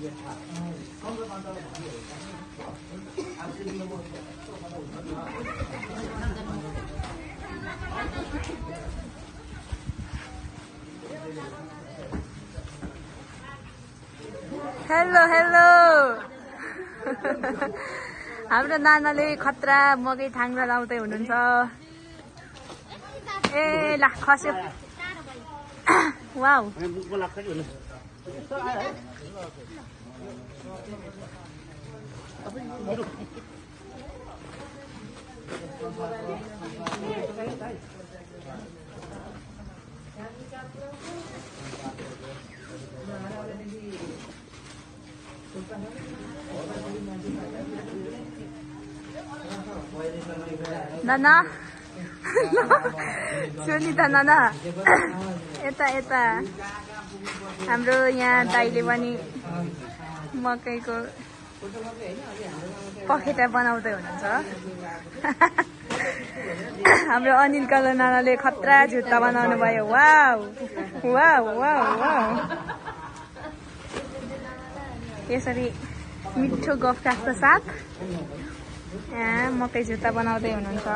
hello hello हाम्रो नानाले खतरा मकै थाङ्रा लाउँदै हुनुहुन्छ ए ला खस्यो वाउ नाना सुनिता नाना यता यता हाम्रो यहाँ दाइले पनि मकैको पखेटा बनाउँदै हुनुहुन्छ हाम्रो अनिल कालो नानाले खतरा जुत्ता बनाउनु भयो वाउ वाउ वाउ वाउ यसरी मिठो गफकाफको साथ यहाँ मकै जुत्ता बनाउँदै हुनुहुन्छ